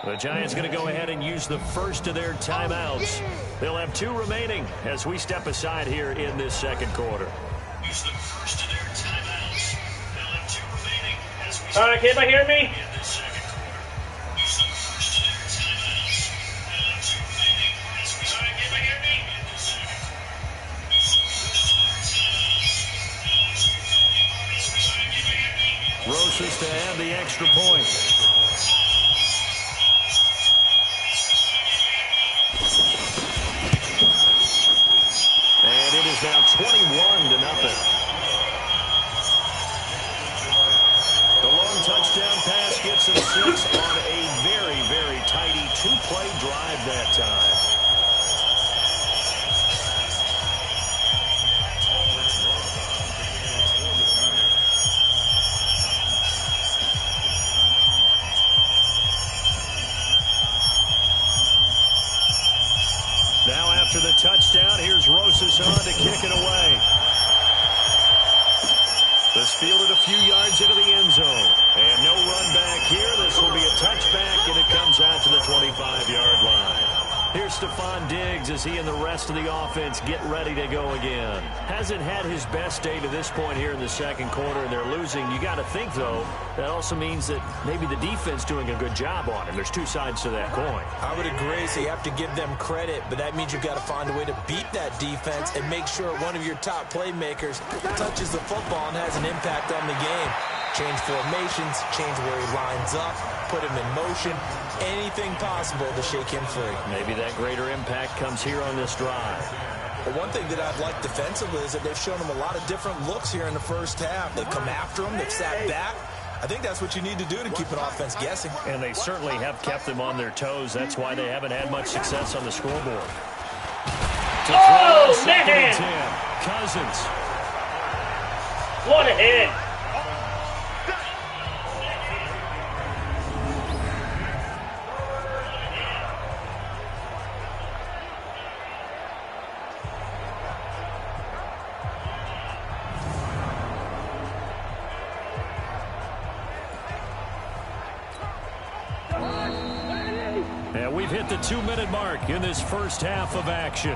The Giants going to go ahead and use the first of their timeouts. They'll have 2 remaining as we step aside here in this second quarter. Use the first of their timeouts. They'll have 2 remaining as we All right, can anybody hear me? in this second quarter. Use the first of their timeouts. They'll have 2 remaining as we All right, can anybody hear me? in this second quarter. Use the first of their timeouts. They'll have 2 remaining as we All right, can anybody hear me? Rosas to add the extra point. And it is now 21-0. The long touchdown pass gets them 6 on a very, very tidy 2-play drive that time. Now after the touchdown, here's Rosas on to kick it away. This fielded a few yards into the end zone. And no run back here. This will be a touchback, and it comes out to the 25-yard line. Here's Stephon Diggs as he and the rest of the offense get ready to go again. Hasn't had his best day to this point here in the second quarter, and they're losing. You got to think, though, that also means that maybe the defense doing a good job on him. There's 2 sides to that coin. I would agree, so you have to give them credit, but that means you've got to find a way to beat that defense and make sure one of your top playmakers touches the football and has an impact on the game. Change formations, change where he lines up, put him in motion, anything possible to shake him free. Maybe that greater impact comes here on this drive. But one thing that I've liked defensively is that they've shown him a lot of different looks here in the first half. They've come after him, they've sat back. I think that's what you need to do to keep an offense guessing. And they certainly have kept them on their toes. That's why they haven't had much success on the scoreboard. Oh, man! Cousins. What a hit. And we've hit the 2-minute mark in this first half of action.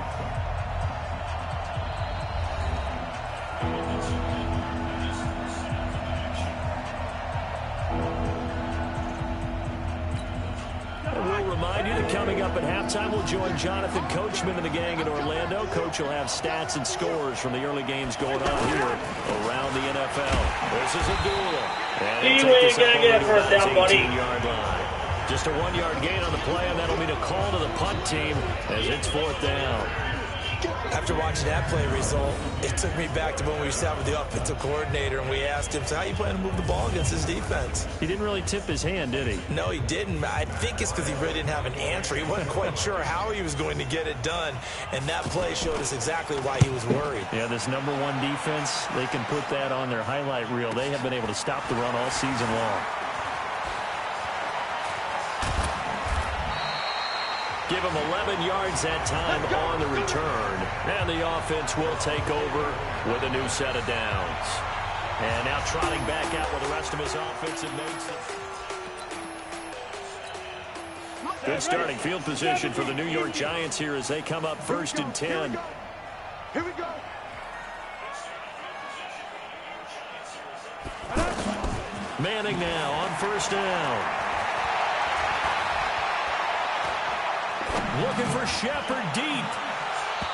We'll remind you that coming up at halftime, we'll join Jonathan Coachman and the gang in Orlando. Coach will have stats and scores from the early games going on here around the NFL. This is a duel. You ain't gonna get a first down, buddy. 18-yard line. Just a 1-yard gain on the play, and that'll mean a call to the punt team as it's 4th down. After watching that play result, it took me back to when we sat with the offensive coordinator and we asked him, so how you plan to move the ball against this defense? He didn't really tip his hand, did he? No, he didn't. I think it's because he really didn't have an answer. He wasn't quite sure how he was going to get it done, and that play showed us exactly why he was worried. Yeah, this number 1 defense, they can put that on their highlight reel. They have been able to stop the run all season long. Give him 11 yards that time on the return. And the offense will take over with a new set of downs. And now trotting back out with the rest of his offensive mates. Good starting field position for the New York Giants here as they come up 1st and 10. Here we go. Manning now on 1st down. Looking for Shepard deep.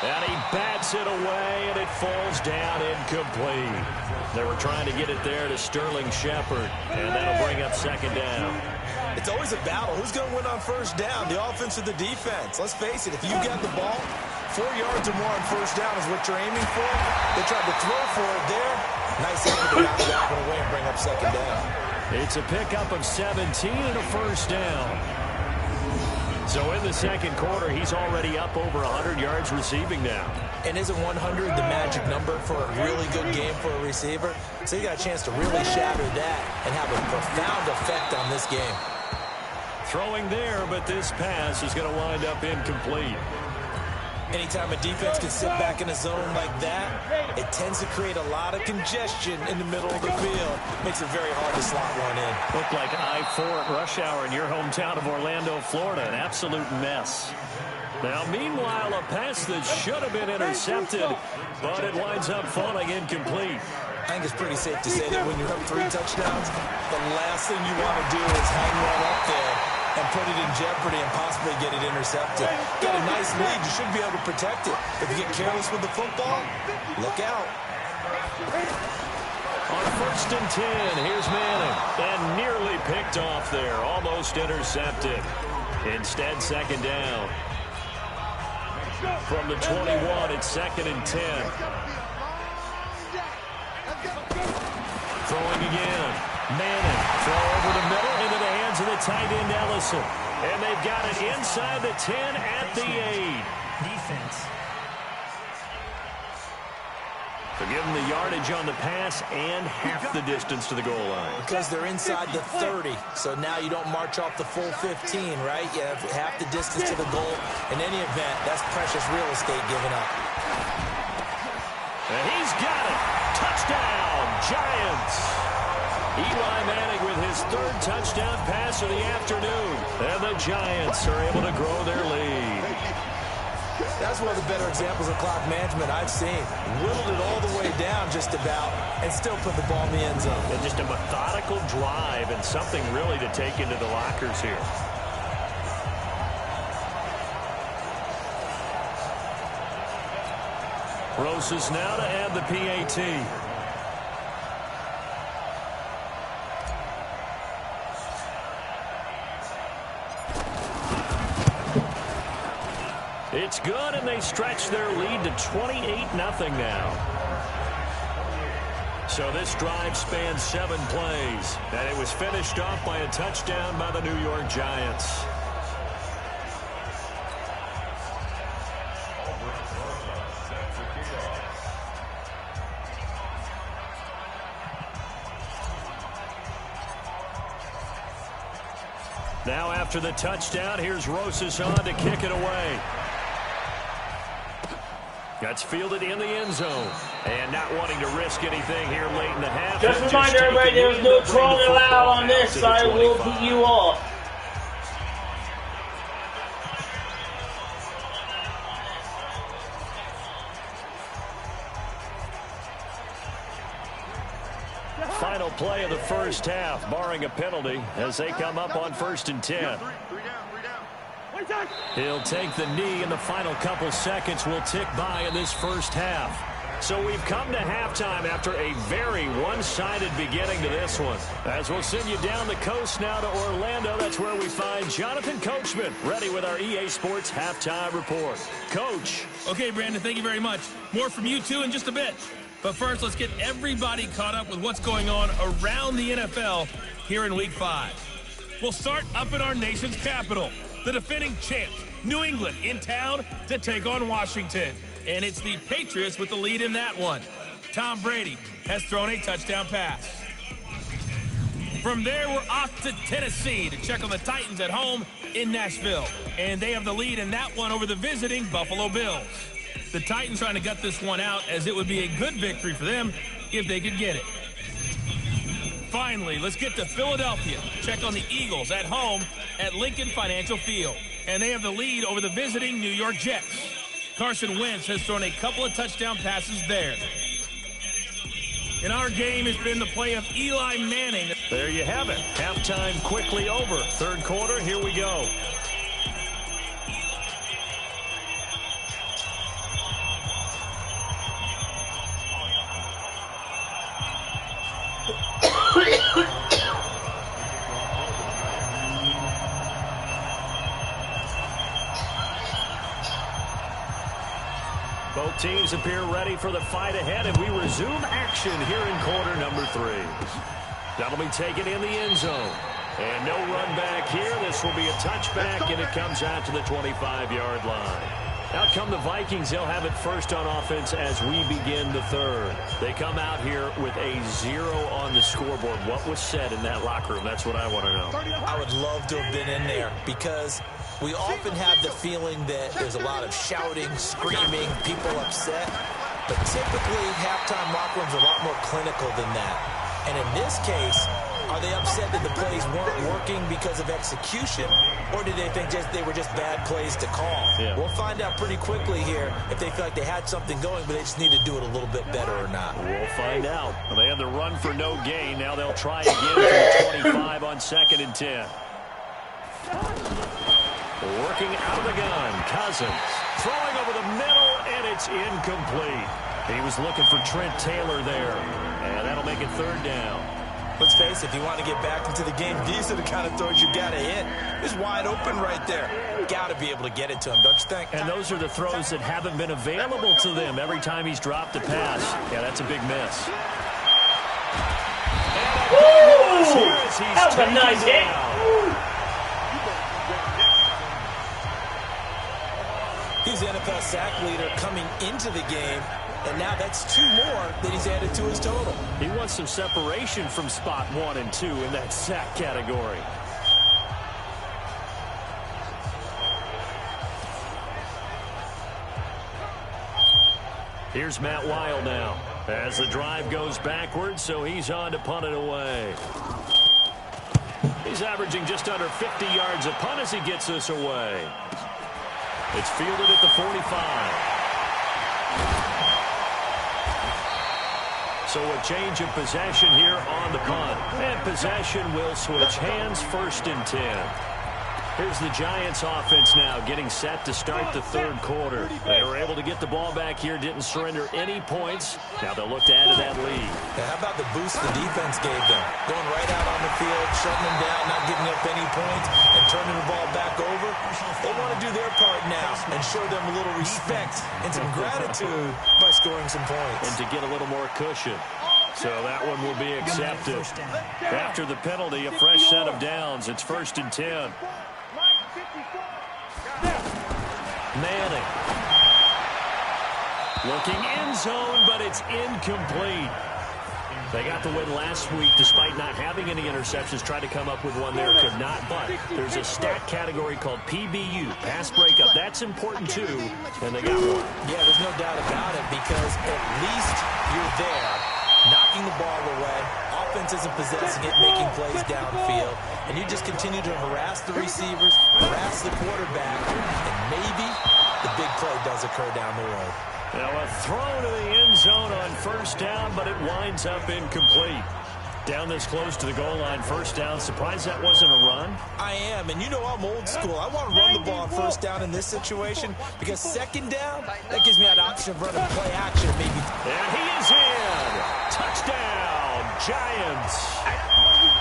And he bats it away, and it falls down incomplete. They were trying to get it there to Sterling Shepard, and that'll bring up 2nd down. It's always a battle. Who's going to win on 1st down, the offense or the defense? Let's face it, if you get the ball, 4 yards or more on 1st down is what you're aiming for. They tried to throw for it there. Nice angle to knock that one away and bring up 2nd down. It's a pickup of 17 and a 1st down. So in the second quarter, he's already up over 100 yards receiving now. And isn't 100 the magic number for a really good game for a receiver? So you got a chance to really shatter that and have a profound effect on this game. Throwing there, but this pass is going to wind up incomplete. Anytime a defense can sit back in a zone like that, it tends to create a lot of congestion in the middle of the field. Makes it very hard to slot one in. Looked like I-4 at rush hour in your hometown of Orlando, Florida. An absolute mess. Now, meanwhile, a pass that should have been intercepted, but it winds up falling incomplete. I think it's pretty safe to say that when you're up 3 touchdowns, the last thing you want to do is hang one up there and put it in jeopardy and possibly get it intercepted. Got a nice lead. You should be able to protect it. If you get careless with the football, look out. On 1st and 10, here's Manning. And nearly picked off there. Almost intercepted. Instead, 2nd down. From the 21, it's 2nd and 10. Throwing again. Manning. Throw over the middle into the hands of the tight end, Ellison. And they've got it inside the 10 at the 8. Defense. So give them the yardage on the pass and half the distance to the goal line. Because they're inside the 30, so now you don't march off the full 15, right? You have half the distance to the goal. In any event, that's precious real estate given up. And he's got it. Touchdown, Giants. Eli Manning with his 3rd touchdown pass of the afternoon. And the Giants are able to grow their lead. That's one of the better examples of clock management I've seen. Whittled it all the way down just about and still put the ball in the end zone. And just a methodical drive and something really to take into the lockers here. Rosas now to add the PAT. It's good, and they stretch their lead to 28-0 now. So this drive spans 7 plays, and it was finished off by a touchdown by the New York Giants. Now after the touchdown, here's Rosas on to kick it away. That's fielded in the end zone. And not wanting to risk anything here late in the half. Just remind everybody there's no trolling allowed on this side. We'll beat you off. Final play of the first half, barring a penalty, as they come up on 1st and 10. He'll take the knee, and the final couple seconds will tick by in this first half. So we've come to halftime after a very one-sided beginning to this one. As we'll send you down the coast now to Orlando, that's where we find Jonathan Coachman, ready with our EA Sports Halftime Report. Coach. Okay, Brandon, thank you very much. More from you two in just a bit. But first, let's get everybody caught up with what's going on around the NFL here in Week 5. We'll start up in our nation's capital. The defending champs, New England, in town to take on Washington. And it's the Patriots with the lead in that one. Tom Brady has thrown a touchdown pass. From there, we're off to Tennessee to check on the Titans at home in Nashville. And they have the lead in that one over the visiting Buffalo Bills. The Titans trying to gut this one out, as it would be a good victory for them if they could get it. Finally, let's get to Philadelphia. Check on the Eagles at home at Lincoln Financial Field. And they have the lead over the visiting New York Jets. Carson Wentz has thrown a couple of touchdown passes there. In our game, it's been the play of Eli Manning. There you have it. Halftime quickly over. Third quarter, here we go. Both teams appear ready for the fight ahead, and we resume action here in quarter number 3. That'll be taken in the end zone. And no run back here. This will be a touchback, and it comes out to the 25-yard line. Out come the Vikings. They'll have it first on offense as we begin the third. They come out here with a 0 on the scoreboard. What was said in that locker room? That's what I want to know. I would love to have been in there, because We often have the feeling that there's a lot of shouting, screaming, people upset. But typically, halftime locker rooms are a lot more clinical than that. And in this case, are they upset that the plays weren't working because of execution, or did they think they were just bad plays to call? Yeah. We'll find out pretty quickly here if they feel like they had something going, but they just need to do it a little bit better or not. We'll find out. Well, they had the run for no gain. Now they'll try again from the 25 on 2nd and 10. Working out of the gun, Cousins. Throwing over the middle, and it's incomplete. He was looking for Trent Taylor there, and that'll make it 3rd down. Let's face it, if you want to get back into the game, these are the kind of throws you got to hit. He's wide open right there. Got to be able to get it to him, don't you think? And those are the throws that haven't been available to them every time he's dropped a pass. Yeah, that's a big miss. Woo! That was a nice hit. He's the NFL sack leader coming into the game, and now that's 2 more that he's added to his total. He wants some separation from spot 1 and 2 in that sack category. Here's Matt Weil now as the drive goes backwards, so he's on to punt it away. He's averaging just under 50 yards a punt as he gets this away. It's fielded at the 45. So a change of possession here on the punt. And possession will switch hands, 1st and 10. Here's the Giants offense now getting set to start the 3rd quarter. They were able to get the ball back here, didn't surrender any points. Now they'll look to add to that lead. Now, how about the boost the defense gave them? Going right out on the field, shutting them down, not giving up any points, and turning the ball back over. They want to do their part now and show them a little respect and some gratitude by scoring some points. And to get a little more cushion. So that one will be accepted. After the penalty, a fresh set of downs. It's 1st and 10. Manning. Looking end zone, but it's incomplete. They got the win last week despite not having any interceptions. Tried to come up with one there, could not. But there's a stat category called PBU, pass breakup. That's important too, and they got one. Yeah, there's no doubt about it because at least you're there, knocking the ball away. Offense isn't possessing it, making plays downfield. And you just continue to harass the receivers, harass the quarterback, and maybe the big play does occur down the road. Now a throw to the end zone on 1st down, but it winds up incomplete. Down this close to the goal line, 1st down. Surprised that wasn't a run? I am, and you know I'm old school. I want to run the ball on 1st down in this situation because 2nd down, that gives me that option of running play action maybe. And he is in. Touchdown, Giants.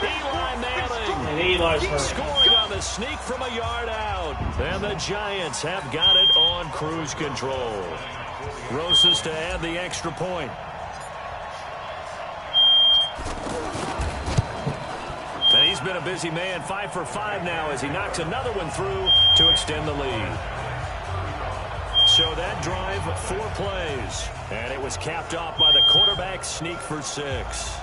Eli Manning. And Eli's hurt. Scoring on the sneak from a yard out. And the Giants have got it on cruise control. Rosas to add the extra point. And he's been a busy man, 5 for 5 now as he knocks another one through to extend the lead. So that drive, 4 plays. And it was capped off by the quarterback sneak for 6.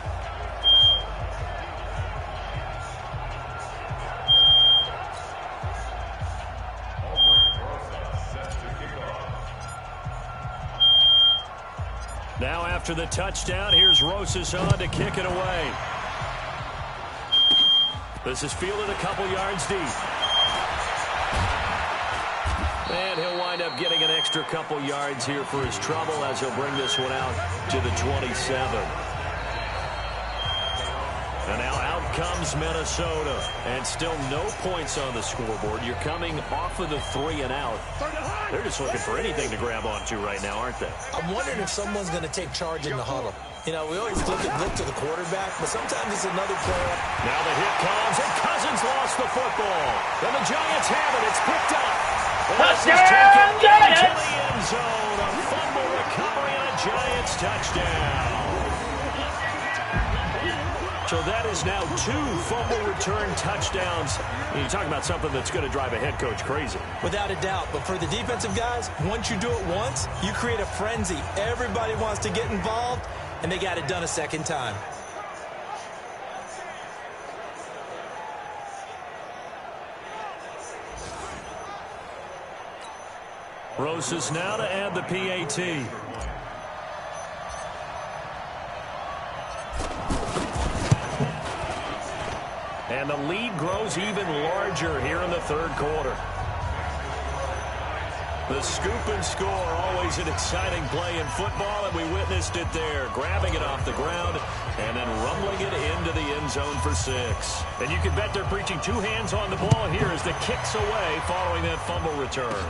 Now after the touchdown, here's Rosas on to kick it away. This is fielded a couple yards deep. And he'll wind up getting an extra couple yards here for his trouble as he'll bring this one out to the 27. And now out comes Minnesota. And still no points on the scoreboard. You're coming off of the 3 and out. They're just looking for anything to grab onto right now, aren't they? I'm wondering if someone's going to take charge in the huddle. You know, we always look to the quarterback, but sometimes it's another player. Now the hit comes, and Cousins lost the football. And the Giants have it. It's picked up. Touchdown, Giants! Into the end zone. A fumble recovery and a Giants touchdown. So that is now 2 fumble return touchdowns. You talk about something that's going to drive a head coach crazy. Without a doubt. But for the defensive guys, once you do it once, you create a frenzy. Everybody wants to get involved, and they got it done a second time. Rosas now to add the PAT. And the lead grows even larger here in the third quarter. The scoop and score, always an exciting play in football, and we witnessed it there, grabbing it off the ground and then rumbling it into the end zone for 6. And you can bet they're preaching two hands on the ball here as the kick's away following that fumble return.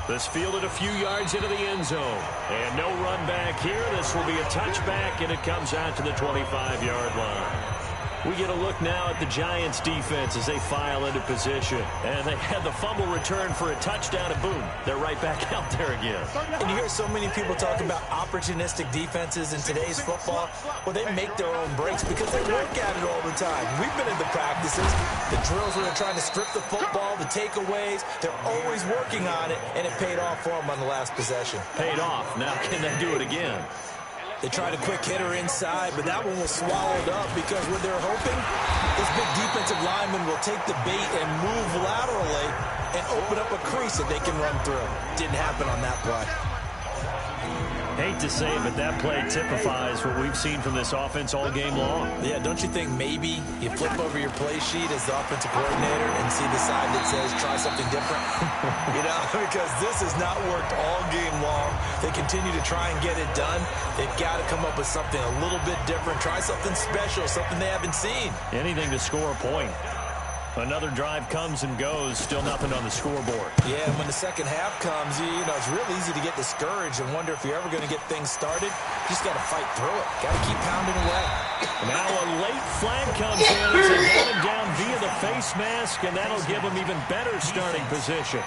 This fielded a few yards into the end zone. And no run back here. This will be a touchback, and it comes out to the 25-yard line. We get a look now at the Giants' defense as they file into position. And they had the fumble return for a touchdown, and boom, they're right back out there again. And you hear so many people talk about opportunistic defenses in today's football. Well, they make their own breaks because they work at it all the time. We've been in the practices, the drills where they're trying to strip the football, the takeaways. They're always working on it, and it paid off for them on the last possession. Paid off. Now can they do it again? They tried a quick hitter inside, but that one was swallowed up because what they're hoping, this big defensive lineman will take the bait and move laterally and open up a crease that they can run through. Didn't happen on that play. Hate to say it, but that play typifies what we've seen from this offense all game long. Yeah, don't you think maybe you flip over your play sheet as the offensive coordinator and see the side that says try something different? You know, because this has not worked all game long. They continue to try and get it done. They've got to come up with something a little bit different. Try something special, something they haven't seen. Anything to score a point. Another drive comes and goes, still nothing on the scoreboard. Yeah, and when the second half comes, you know, it's real easy to get discouraged and wonder if you're ever going to get things started. You just got to fight through it. Got to keep pounding away. Now a late flag comes in as they get him down via the face mask, and that'll give him even better starting position.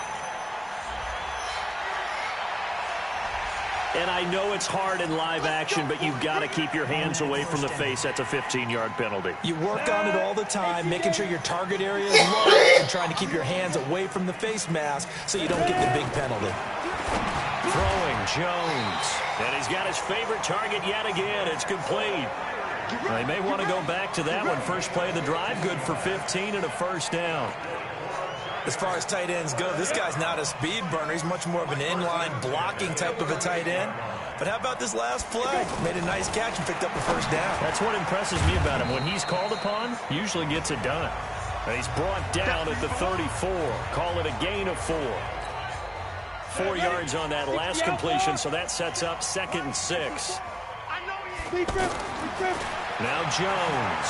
And I know it's hard in live action, but you've got to keep your hands away from the face. That's a 15-yard penalty. You work on it all the time, making sure your target area is low and trying to keep your hands away from the face mask so you don't get the big penalty. Throwing Jones. And he's got his favorite target yet again. It's complete. They may want to go back to that one. First play of the drive, good for 15 and a first down. As far as tight ends go, this guy's not a speed burner. He's much more of an inline blocking type of a tight end. But how about this last play? Made a nice catch and picked up a first down. That's what impresses me about him. When he's called upon, usually gets it done. And he's brought down at the 34. Call it a gain of 4. 4 yards on that last completion, so that sets up 2nd and 6. Now Jones.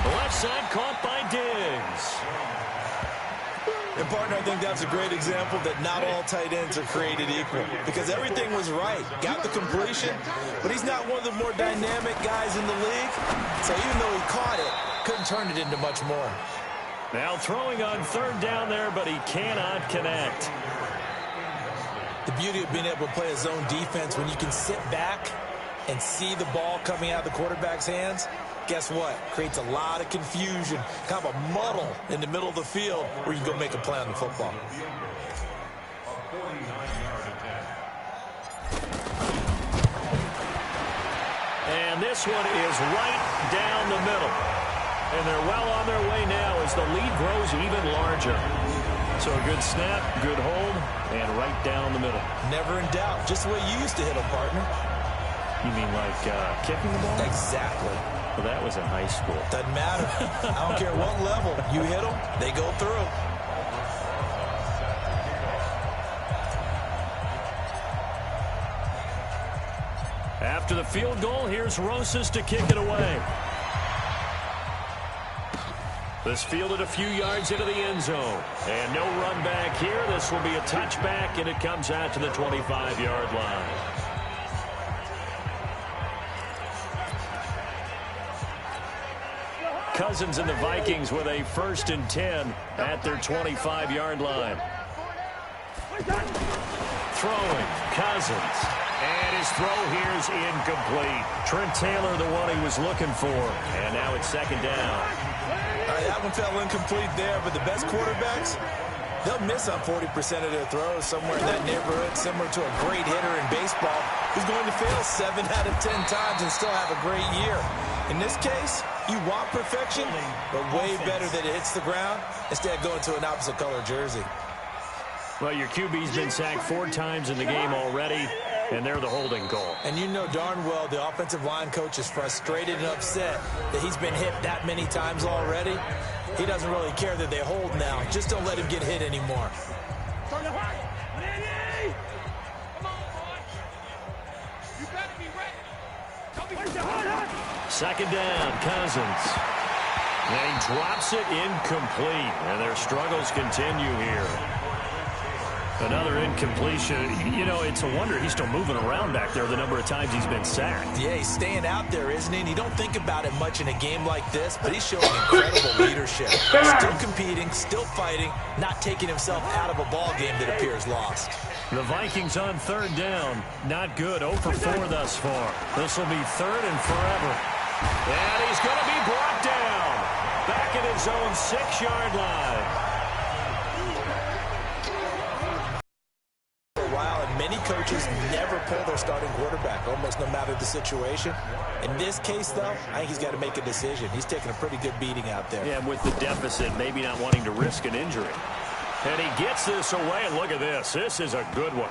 Left side caught by Diggs. And, partner, I think that's a great example that not all tight ends are created equal because everything was right. Got the completion, but he's not one of the more dynamic guys in the league. So even though he caught it, couldn't turn it into much more. Now throwing on 3rd down there, but he cannot connect. The beauty of being able to play a zone defense when you can sit back and see the ball coming out of the quarterback's hands, guess what? Creates a lot of confusion, kind of a muddle in the middle of the field where you can go make a play on the football. And this one is right down the middle. And they're well on their way now as the lead grows even larger. So a good snap, good hold, and right down the middle. Never in doubt. Just the way you used to hit them, partner. You mean like kicking the ball? Exactly. Well, that was in high school. Doesn't matter. I don't care what level. You hit them, they go through. After the field goal, here's Rosas to kick it away. This fielded a few yards into the end zone. And no run back here. This will be a touchback, and it comes out to the 25-yard line. Cousins and the Vikings with a 1st and 10 at their 25-yard line. Throwing, Cousins. And his throw here is incomplete. Trent Taylor, the one he was looking for. And now it's 2nd down. All right, that one fell incomplete there, but the best quarterbacks, they'll miss on 40% of their throws somewhere in that neighborhood, similar to a great hitter in baseball who's going to fail 7 out of 10 times and still have a great year. In this case, You want perfection, but way better that it hits the ground instead of going to an opposite color jersey. Well, your QB's been sacked 4 times in the game already, and they're the holding call. And you know darn well the offensive line coach is frustrated and upset that he's been hit that many times already. He doesn't really care that they hold now. Just don't let him get hit anymore. Second down, Cousins. And he drops it incomplete, and their struggles continue here. Another incompletion. You know, it's a wonder he's still moving around back there the number of times he's been sacked. Yeah, he's staying out there, isn't he? And you don't think about it much in a game like this, but he's showing incredible leadership. Still competing, still fighting, not taking himself out of a ball game that appears lost. The Vikings on third down. Not good. 0 for 4 thus far. This will be third and forever. And he's going to be brought down. Back at his own 6-yard line. Many coaches never pull their starting quarterback, almost no matter the situation. In this case, though, I think he's got to make a decision. He's taking a pretty good beating out there. Yeah, with the deficit, maybe not wanting to risk an injury. And he gets this away, and look at this. This is a good one.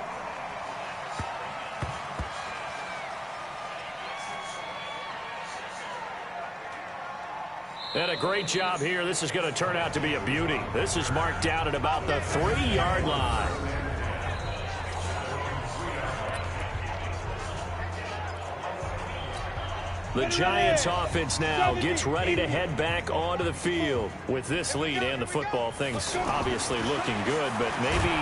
And a great job here. This is going to turn out to be a beauty. This is marked down at about the 3-yard line. The Giants offense now gets ready to head back onto the field. With this lead and the football, things obviously looking good, but maybe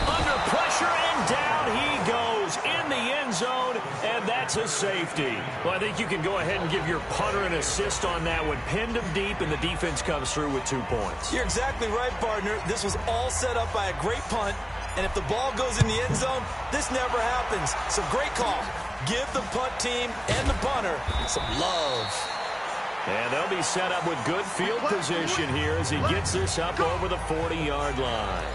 under pressure, and down he goes in the end zone, and that's a safety. Well, I think you can go ahead and give your punter an assist on that one. Pinned him deep, and the defense comes through with 2 points. You're exactly right, partner. This was all set up by a great punt, and if the ball goes in the end zone, this never happens. So great call. Give the punt team and the punter some love. And they'll be set up with good field position here as he gets this up over the 40-yard line.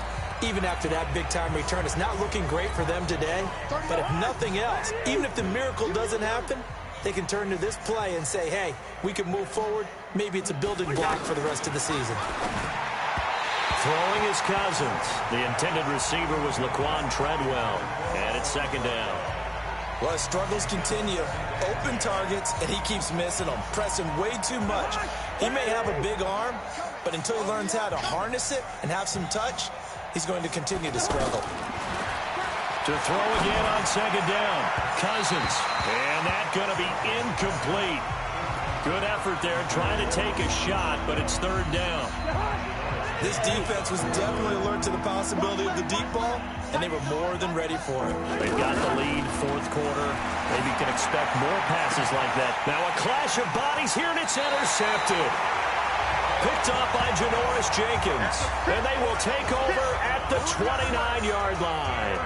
Even after that big-time return, it's not looking great for them today. But if nothing else, even if the miracle doesn't happen, they can turn to this play and say, hey, we can move forward. Maybe it's a building block for the rest of the season. Throwing is Cousins. The intended receiver was Laquan Treadwell. And it's second down. Well, his struggles continue. Open targets, and he keeps missing them, pressing way too much. He may have a big arm, but until he learns how to harness it and have some touch, he's going to continue to struggle. To throw again on second down. Cousins. And that's going to be incomplete. Good effort there trying to take a shot, but it's third down. This defense was definitely alert to the possibility of the deep ball, and they were more than ready for it. They've got the lead, fourth quarter. Maybe you can expect more passes like that. Now a clash of bodies here, and it's intercepted. Picked up by Janoris Jenkins. And they will take over at the 29-yard line.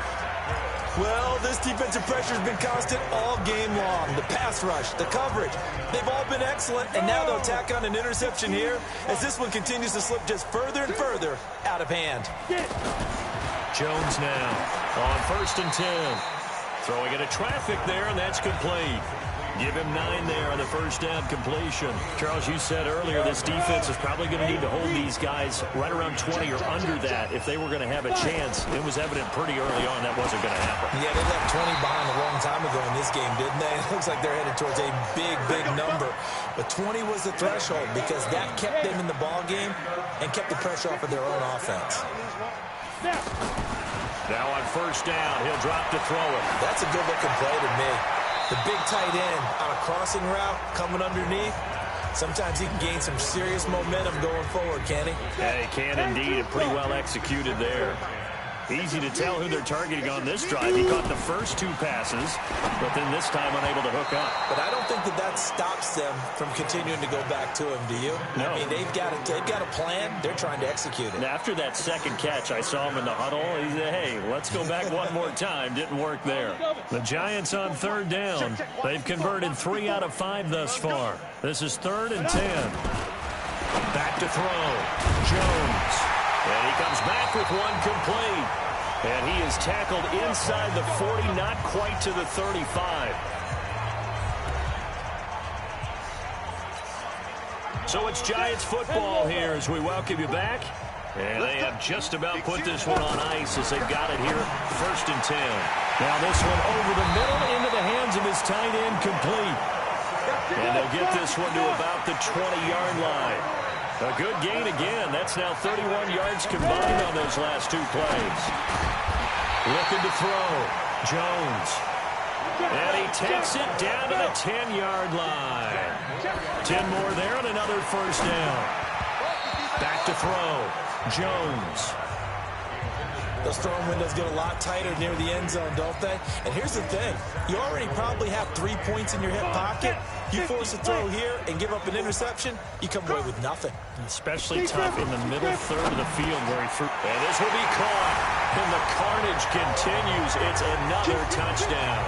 Well, this defensive pressure has been constant all game long. The pass rush, the coverage, they've all been excellent, and now they'll tack on an interception here as this one continues to slip just further and further out of hand. Jones now on 1st and 10. Throwing into traffic there, and that's complete. Give him 9 there on the first down completion. Charles, you said earlier this defense is probably going to need to hold these guys right around 20 or under that if they were going to have a chance. It was evident pretty early on that wasn't going to happen. Yeah, they left 20 behind a long time ago in this game, didn't they? It looks like they're headed towards a big, big number. But 20 was the threshold because that kept them in the ball game and kept the pressure off of their own offense. Now on first down, he'll drop to throw it. That's a good-looking play to me. The big tight end on a crossing route coming underneath. Sometimes he can gain some serious momentum going forward, can he? Yeah, he can indeed. And pretty well executed there. Easy to tell who they're targeting on this drive. He caught the first 2 passes, but then this time unable to hook up. But I don't think that stops them from continuing to go back to him, do you? No. I mean, they've got a plan. They're trying to execute it. And after that second catch, I saw him in the huddle. He said, hey, let's go back one more time. Didn't work there. The Giants on third down. They've converted 3 out of 5 thus far. This is 3rd and 10. Back to throw. Jones. And he comes back with one complete. And he is tackled inside the 40, not quite to the 35. So it's Giants football here as we welcome you back. And they have just about put this one on ice as they've got it here, 1st and 10. Now this one over the middle into the hands of his tight end, complete. And they'll get this one to about the 20-yard line. A good gain again. That's now 31 yards combined on those last 2 plays. Looking to throw. Jones. And he takes it down to the 10-yard line. 10 more there and another 1st down. Back to throw. Jones. Those throwing windows get a lot tighter near the end zone, don't they? And here's the thing. You already probably have 3 points in your hip pocket. You force a throw here and give up an interception, you come away with nothing. Especially tough in the middle third of the field where he threw. And this will be caught. And the carnage continues. It's another touchdown.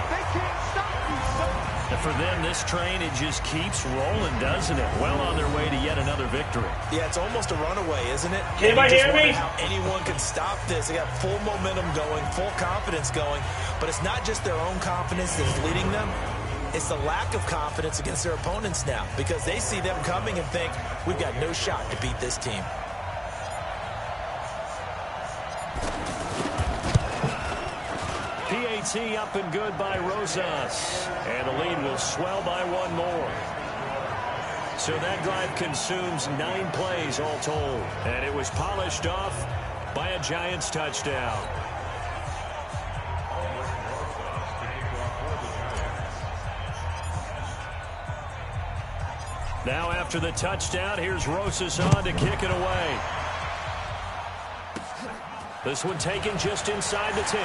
And for them, this train, it just keeps rolling, doesn't it? Well on their way to yet another victory. Yeah, it's almost a runaway, isn't it? Can anybody hear me? How anyone can stop this. They got full momentum going, full confidence going. But it's not just their own confidence that's leading them. It's the lack of confidence against their opponents now because they see them coming and think, we've got no shot to beat this team. PAT up and good by Rosas. And the lead will swell by 1 more. So that drive consumes 9 plays all told. And it was polished off by a Giants touchdown. Now after the touchdown, here's Rosas on to kick it away. This one taken just inside the 10.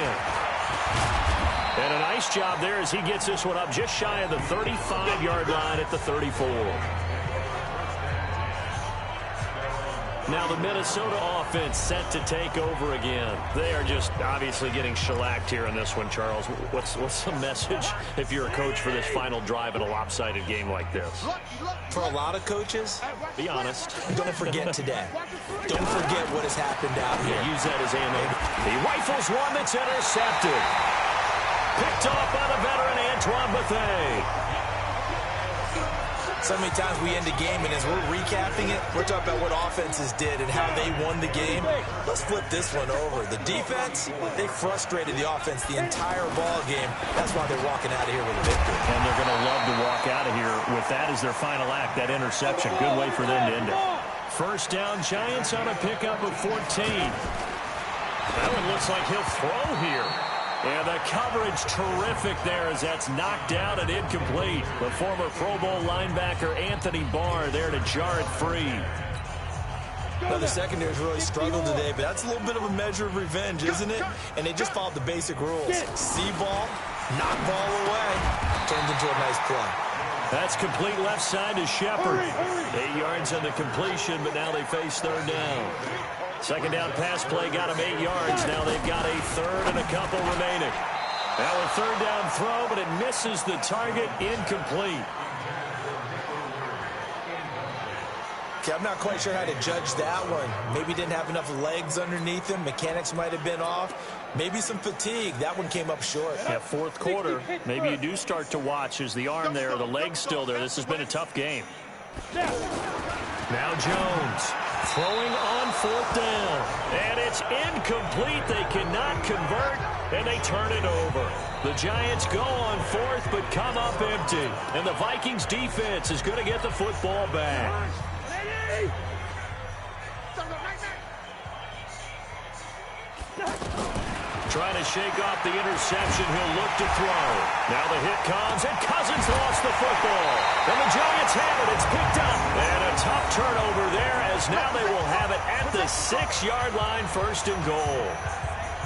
And a nice job there as he gets this one up just shy of the 35-yard line at the 34. Now the Minnesota offense set to take over again. They are just obviously getting shellacked here in this one, Charles. What's the message if you're a coach for this final drive in a lopsided game like this? For a lot of coaches, be honest. Don't forget today. Don't forget what has happened out here. Yeah, use that as ammo. He rifles one that's intercepted. Picked off by the veteran Antoine Bethea. So many times we end a game, and as we're recapping it, we're talking about what offenses did and how they won the game. Let's flip this one over. The defense, they frustrated the offense the entire ball game. That's why they're walking out of here with a victory. And they're going to love to walk out of here with that as their final act, that interception. Good way for them to end it. 1st down, Giants on a pickup of 14. That one looks like he'll throw here. And the coverage terrific there as that's knocked down and incomplete. The former Pro Bowl linebacker Anthony Barr there to jar it free. Now, the secondary's really struggled today, but that's a little bit of a measure of revenge, isn't it? And they just followed the basic rules. See ball, knock ball away. Turned into a nice play. That's complete left side to Shepard. 8 yards on the completion, but now they face 3rd down. 2nd down pass play got them 8 yards. Now they've got a 3rd and a couple remaining. Now a 3rd down throw, but it misses the target, incomplete. Okay, I'm not quite sure how to judge that one. Maybe didn't have enough legs underneath him. Mechanics might have been off. Maybe some fatigue. That one came up short. Yeah, 4th quarter. Maybe you do start to watch as the arm there, the leg's still there. This has been a tough game. Now Jones. Throwing on 4th down. And it's incomplete. They cannot convert, and they turn it over. The Giants go on 4th, but come up empty. And the Vikings defense is going to get the football back. Trying to shake off the interception. He'll look to throw. Now the hit comes, and Cousins lost the football. And the Giants have it. It's picked up. And a tough turnover there as now they will have it at the 6-yard line, 1st and goal.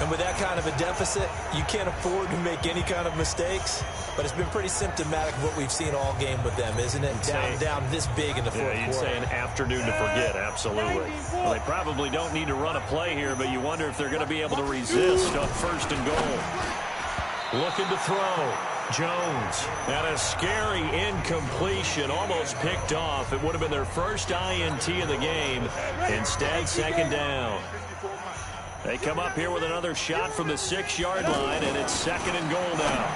And with that kind of a deficit, you can't afford to make any kind of mistakes. But it's been pretty symptomatic of what we've seen all game with them, isn't it? Down this big in the 4th quarter. You'd say an afternoon to forget, absolutely. Well, they probably don't need to run a play here, but you wonder if they're going to be able to resist on 1st and goal. Looking to throw. Jones. And a scary incompletion, almost picked off. It would have been their first INT of the game. Instead, 2nd down. They come up here with another shot from the 6-yard line, and it's 2nd and goal now.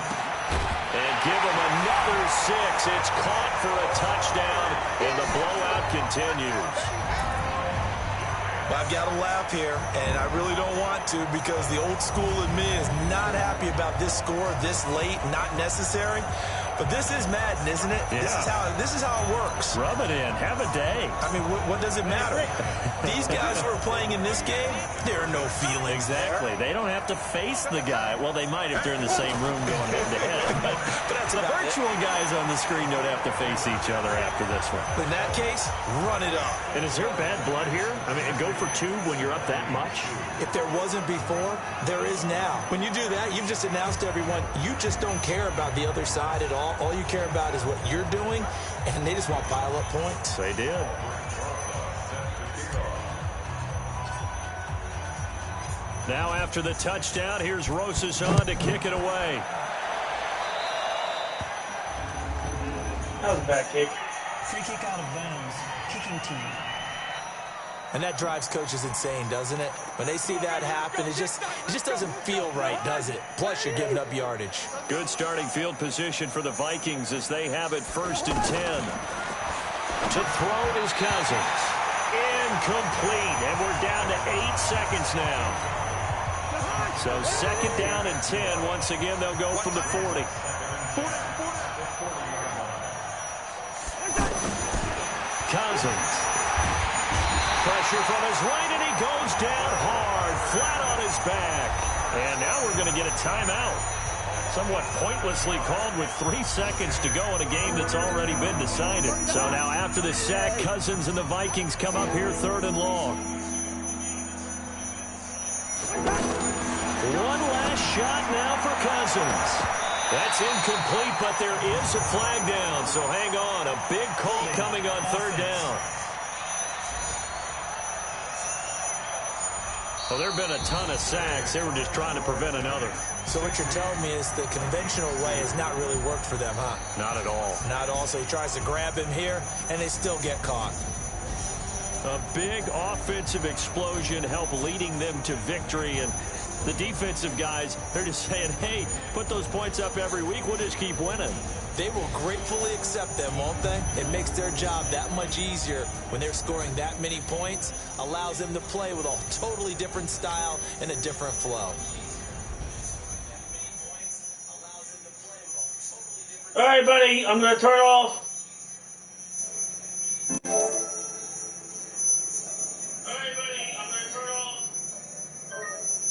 And give him another 6. It's caught for a touchdown, and the blowout continues. I've got to laugh here, and I really don't want to because the old school in me is not happy about this score this late, not necessary. But this is Madden, isn't it? Yeah. This is how it works. Rub it in. Have a day. I mean, what does it matter? These guys who are playing in this game, there are no feelings Exactly. They don't have to face the guy. Well, they might if they're in the same room going head-to-head. But that's the virtual guys on the screen don't have to face each other after this one. In that case, run it up. And is there bad blood here? I mean, go for 2 when you're up that much? If there wasn't before, there is now. When you do that, you've just announced to everyone, you just don't care about the other side at all. All you care about is what you're doing, and they just want to pile up points. They did. Now after the touchdown, here's Rosas on to kick it away. That was a bad kick. Free kick out of bounds. Kicking team. And that drives coaches insane, doesn't it? When they see that happen, it just doesn't feel right, does it? Plus, you're giving up yardage. Good starting field position for the Vikings as they have it 1st and 10. To throw is Cousins. Incomplete. And we're down to 8 seconds now. So 2nd down and 10. Once again, they'll go from the 40. Cousins. Pressure from his right, and he goes down hard, flat on his back. And now we're going to get a timeout. Somewhat pointlessly called with 3 seconds to go in a game that's already been decided. So now after the sack, Cousins and the Vikings come up here 3rd and long. One last shot now for Cousins. That's incomplete, but there is a flag down. So hang on, a big call coming on 3rd down. Well, there have been a ton of sacks. They were just trying to prevent another. So what you're telling me is the conventional way has not really worked for them, huh? Not at all. Not at all. So he tries to grab him here, and they still get caught. A big offensive explosion helped leading them to victory. And the defensive guys, they're just saying, hey, put those points up every week. We'll just keep winning. They will gratefully accept them, won't they? It makes their job that much easier when they're scoring that many points. Allows them to play with a totally different style and a different flow. All right, buddy, I'm going to turn off.